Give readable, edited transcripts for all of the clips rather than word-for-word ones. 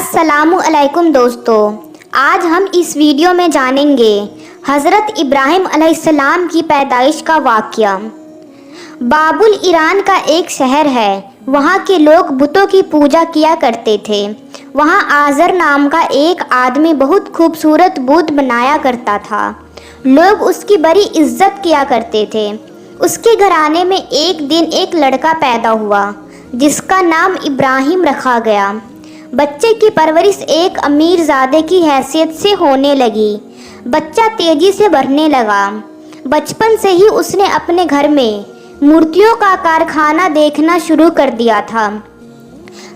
अस्सलामु अलैकुम दोस्तों, आज हम इस वीडियो में जानेंगे हज़रत इब्राहिम अलैहिस्सलाम की पैदाइश का वाक़या। बाबुल ईरान का एक शहर है। वहाँ के लोग बुतों की पूजा किया करते थे। वहाँ आज़र नाम का एक आदमी बहुत खूबसूरत बुत बनाया करता था। लोग उसकी बड़ी इज्जत किया करते थे। उसके घराने में एक दिन एक लड़का पैदा हुआ जिसका नाम इब्राहिम रखा गया। बच्चे की परवरिश एक अमीरजादे की हैसियत से होने लगी। बच्चा तेजी से बढ़ने लगा। बचपन से ही उसने अपने घर में मूर्तियों का कारखाना देखना शुरू कर दिया था।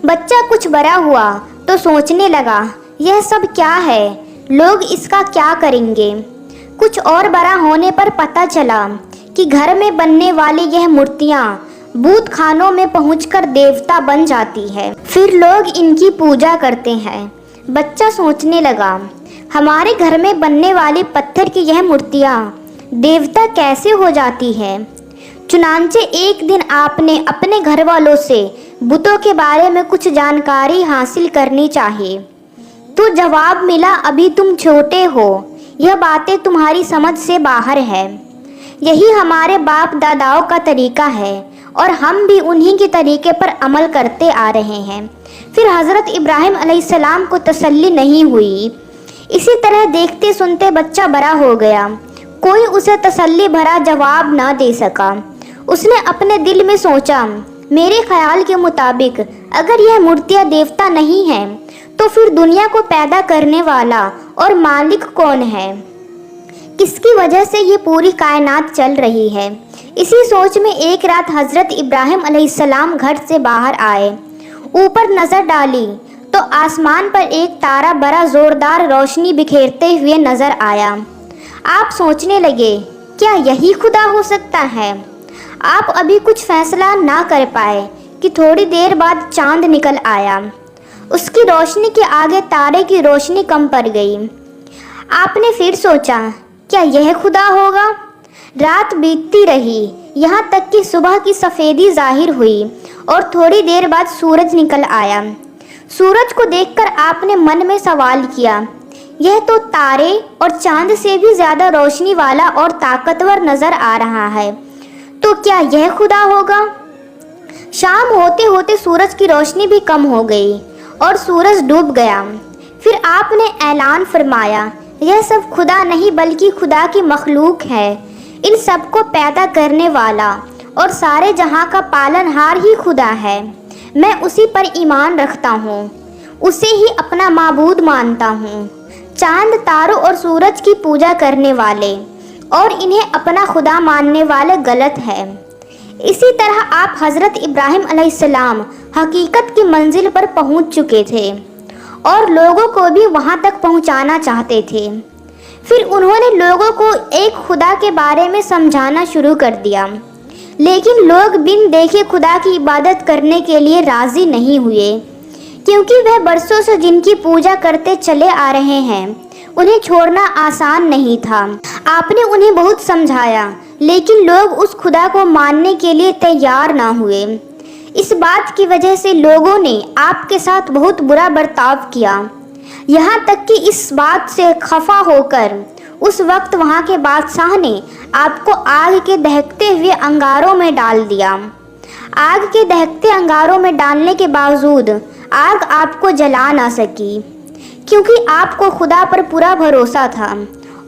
बच्चा कुछ बड़ा हुआ तो सोचने लगा, यह सब क्या है, लोग इसका क्या करेंगे। कुछ और बड़ा होने पर पता चला कि घर में बनने वाली यह मूर्तियाँ बूत खानों में पहुंचकर देवता बन जाती है, फिर लोग इनकी पूजा करते हैं। बच्चा सोचने लगा, हमारे घर में बनने वाली पत्थर की यह मूर्तियाँ देवता कैसे हो जाती है। चुनांचे एक दिन आपने अपने घर वालों से बुतों के बारे में कुछ जानकारी हासिल करनी चाहिए। तो जवाब मिला, अभी तुम छोटे हो, यह बातें तुम्हारी समझ से बाहर है। यही हमारे बाप दादाओं का तरीका है और हम भी उन्हीं के तरीके पर अमल करते आ रहे हैं। फिर हज़रत इब्राहिम अलैहिस्सलाम को तसल्ली नहीं हुई। इसी तरह देखते सुनते बच्चा बड़ा हो गया। कोई उसे तसल्ली भरा जवाब ना दे सका। उसने अपने दिल में सोचा, मेरे ख्याल के मुताबिक अगर यह मूर्तियाँ देवता नहीं हैं तो फिर दुनिया को पैदा करने वाला और मालिक कौन है, किसकी वजह से ये पूरी कायनात चल रही है। इसी सोच में एक रात हज़रत इब्राहिम अलैहिस्सलाम घर से बाहर आए। ऊपर नज़र डाली तो आसमान पर एक तारा बड़ा ज़ोरदार रोशनी बिखेरते हुए नज़र आया। आप सोचने लगे, क्या यही खुदा हो सकता है। आप अभी कुछ फैसला ना कर पाए कि थोड़ी देर बाद चांद निकल आया। उसकी रोशनी के आगे तारे की रोशनी कम पड़ गई। आपने फिर सोचा, क्या यह खुदा होगा। रात बीतती रही, यहाँ तक कि सुबह की सफ़ेदी जाहिर हुई और थोड़ी देर बाद सूरज निकल आया। सूरज को देखकर आपने मन में सवाल किया, यह तो तारे और चांद से भी ज़्यादा रोशनी वाला और ताकतवर नज़र आ रहा है, तो क्या यह खुदा होगा। शाम होते होते सूरज की रोशनी भी कम हो गई और सूरज डूब गया। फिर आपने ऐलान फरमाया, यह सब खुदा नहीं बल्कि खुदा की मखलूक है। इन सब को पैदा करने वाला और सारे जहां का पालनहार ही खुदा है। मैं उसी पर ईमान रखता हूँ, उसे ही अपना माबूद मानता हूँ। चांद, तारों और सूरज की पूजा करने वाले और इन्हें अपना खुदा मानने वाले गलत है। इसी तरह आप हज़रत इब्राहिम अलैहिस्सलाम हकीकत की मंजिल पर पहुँच चुके थे और लोगों को भी वहाँ तक पहुँचाना चाहते थे। फिर उन्होंने लोगों को एक खुदा के बारे में समझाना शुरू कर दिया, लेकिन लोग बिन देखे खुदा की इबादत करने के लिए राज़ी नहीं हुए, क्योंकि वह बरसों से जिनकी पूजा करते चले आ रहे हैं उन्हें छोड़ना आसान नहीं था। आपने उन्हें बहुत समझाया, लेकिन लोग उस खुदा को मानने के लिए तैयार ना हुए। इस बात की वजह से लोगों ने आपके साथ बहुत बुरा बर्ताव किया, यहाँ तक कि इस बात से खफा होकर उस वक्त वहाँ के बादशाह ने आपको आग के दहकते हुए अंगारों में डाल दिया। आग के दहकते अंगारों में डालने के बावजूद आग आपको जला ना सकी, क्योंकि आपको खुदा पर पूरा भरोसा था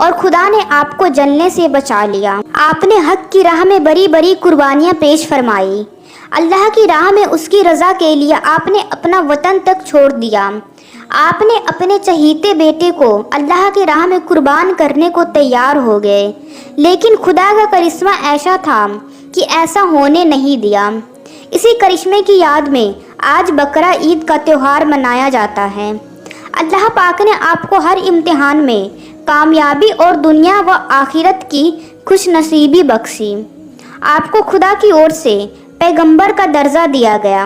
और खुदा ने आपको जलने से बचा लिया। आपने हक की राह में बड़ी बड़ी कुर्बानियाँ पेश फरमाई। अल्लाह की राह में उसकी रज़ा के लिए आपने अपना वतन तक छोड़ दिया। आपने अपने चहीते बेटे को अल्लाह की राह में कुर्बान करने को तैयार हो गए, लेकिन खुदा का करिश्मा ऐसा था कि ऐसा होने नहीं दिया। इसी करिश्मे की याद में आज बकरा ईद का त्यौहार मनाया जाता है। अल्लाह पाक ने आपको हर इम्तिहान में कामयाबी और दुनिया व आखिरत की खुश नसीबी बख्शी। आपको खुदा की ओर से पैगंबर का दर्जा दिया गया।